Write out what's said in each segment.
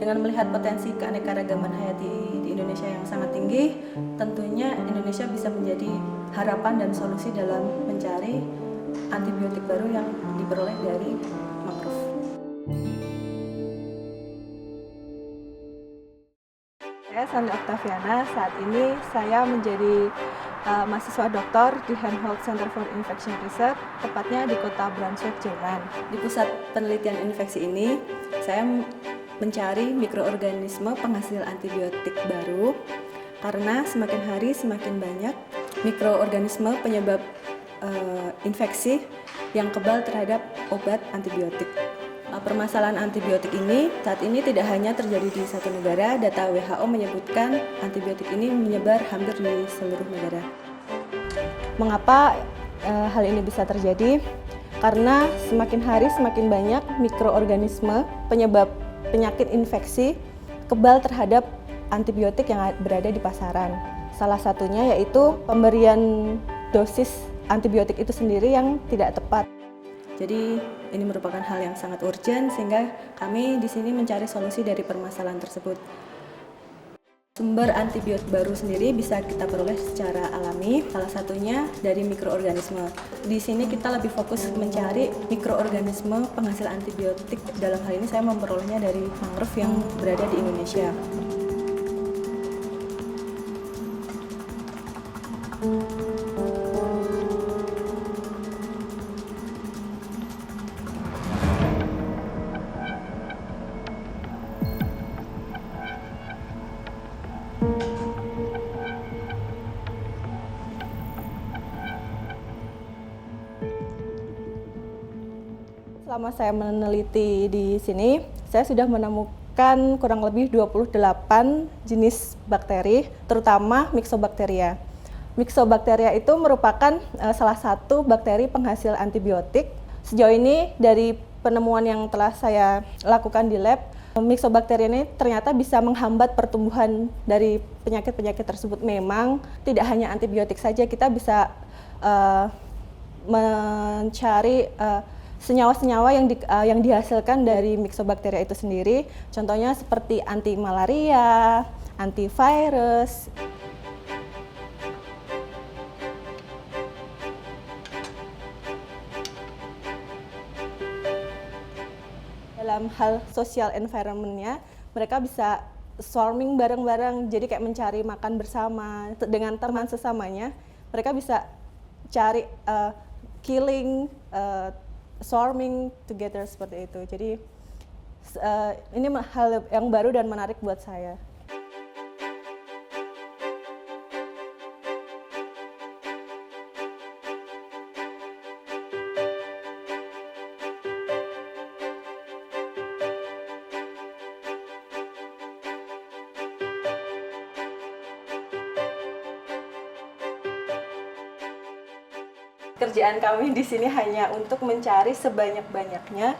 Dengan melihat potensi keanekaragaman hayati di Indonesia yang sangat tinggi, tentunya Indonesia bisa menjadi harapan dan solusi dalam mencari antibiotik baru yang diperoleh dari mangrove. Saya Sandra Octaviana, saat ini saya menjadi mahasiswa doktor di Helmholtz Center for Infection Research, tepatnya di kota Braunschweig, Jerman. Di pusat penelitian infeksi ini, saya mencari mikroorganisme penghasil antibiotik baru, karena semakin hari semakin banyak mikroorganisme penyebab infeksi yang kebal terhadap obat antibiotik. Permasalahan antibiotik ini saat ini tidak hanya terjadi di satu negara. Data WHO menyebutkan antibiotik ini menyebar hampir di seluruh negara. Mengapa hal ini bisa terjadi? Karena semakin hari semakin banyak mikroorganisme penyebab penyakit infeksi kebal terhadap antibiotik yang berada di pasaran. Salah satunya yaitu pemberian dosis antibiotik itu sendiri yang tidak tepat. Jadi ini merupakan hal yang sangat urgent, sehingga kami di sini mencari solusi dari permasalahan tersebut. Sumber antibiotik baru sendiri bisa kita peroleh secara alami, salah satunya dari mikroorganisme. Di sini kita lebih fokus mencari mikroorganisme penghasil antibiotik. Dalam hal ini saya memperolehnya dari mangrove yang berada di Indonesia. Selama saya meneliti di sini, saya sudah menemukan kurang lebih 28 jenis bakteri, terutama Myxobacteria. Myxobacteria itu merupakan salah satu bakteri penghasil antibiotik. Sejauh ini dari penemuan yang telah saya lakukan di lab, Myxobacteria ini ternyata bisa menghambat pertumbuhan dari penyakit-penyakit tersebut. Memang tidak hanya antibiotik saja, kita bisa mencari senyawa-senyawa yang dihasilkan dari Myxobacteria itu sendiri, contohnya seperti anti malaria, antivirus. Dalam hal social environment-nya, mereka bisa swarming bareng-bareng, jadi kayak mencari makan bersama dengan teman sesamanya. Mereka bisa cari killing, swarming together seperti itu. Jadi ini hal yang baru dan menarik buat saya. Kerjaan kami di sini hanya untuk mencari sebanyak-banyaknya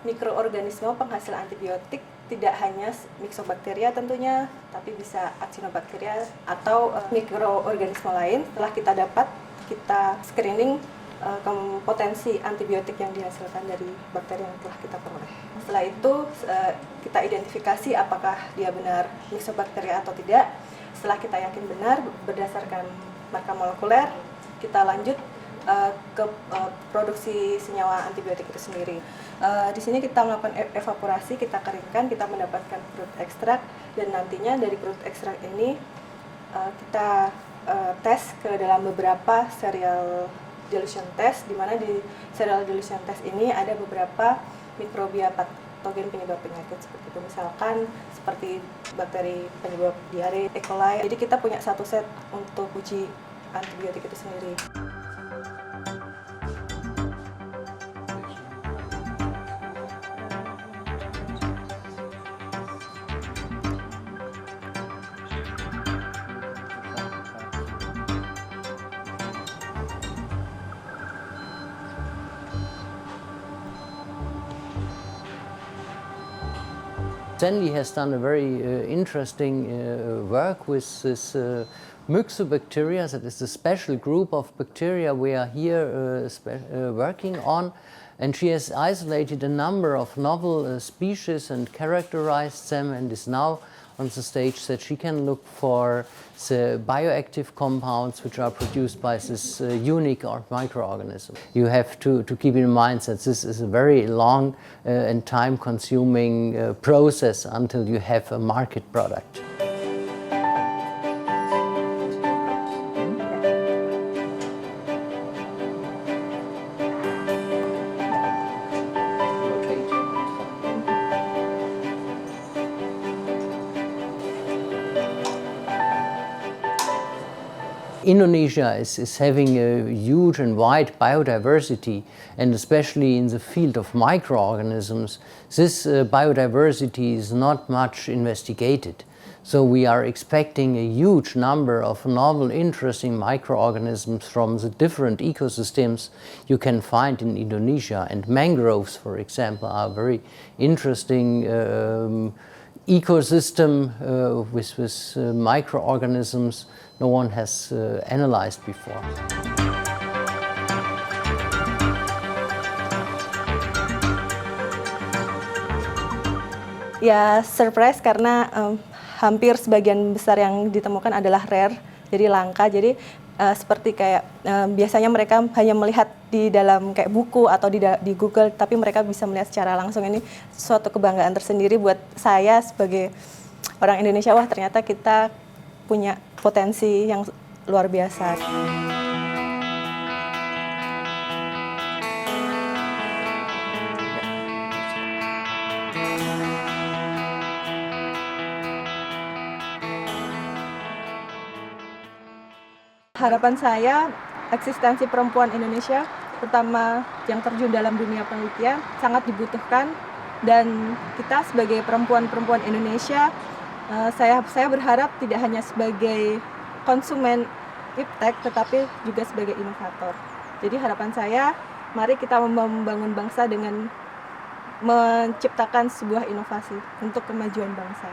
mikroorganisme penghasil antibiotik, tidak hanya Myxobacteria tentunya, tapi bisa Actinobacteria atau mikroorganisme lain. Setelah kita dapat, kita screening potensi antibiotik yang dihasilkan dari bakteri yang telah kita peroleh. Setelah itu kita identifikasi apakah dia benar Myxobacteria atau tidak. Setelah kita yakin benar berdasarkan marker molekuler, kita lanjut ke produksi senyawa antibiotik itu sendiri. Di sini kita melakukan evaporasi, kita keringkan, kita mendapatkan crude extract, dan nantinya dari crude extract ini kita tes ke dalam beberapa serial dilution test, di mana di serial dilution test ini ada beberapa mikrobia patogen penyebab penyakit seperti itu, misalkan seperti bakteri penyebab diare, E. coli. Jadi kita punya satu set untuk uji antibiotik itu sendiri. Stanley has done a very interesting work with this Myxobacteria. That is a special group of bacteria we are here working on. And she has isolated a number of novel species and characterized them, and is now on the stage that she can look for the bioactive compounds which are produced by this unique microorganism. You have to keep in mind that this is a very long and time-consuming process until you have a market product. Indonesia is having a huge and wide biodiversity, and especially in the field of microorganisms, this biodiversity is not much investigated. So we are expecting a huge number of novel, interesting microorganisms from the different ecosystems you can find in Indonesia. And mangroves, for example, are a very interesting ecosystem with microorganisms no one has analyzed before. Ya, surprise karena hampir sebagian besar yang ditemukan adalah rare, jadi langka. Jadi seperti kayak biasanya mereka hanya melihat di dalam kayak buku atau di Google, tapi mereka bisa melihat secara langsung. Ini suatu kebanggaan tersendiri buat saya sebagai orang Indonesia. Wah, ternyata kita punya potensi yang luar biasa. Harapan saya, eksistensi perempuan Indonesia, terutama yang terjun dalam dunia penelitian, sangat dibutuhkan. Dan kita sebagai perempuan-perempuan Indonesia, saya berharap tidak hanya sebagai konsumen iptek, tetapi juga sebagai inovator. Jadi harapan saya, mari kita membangun bangsa dengan menciptakan sebuah inovasi untuk kemajuan bangsa.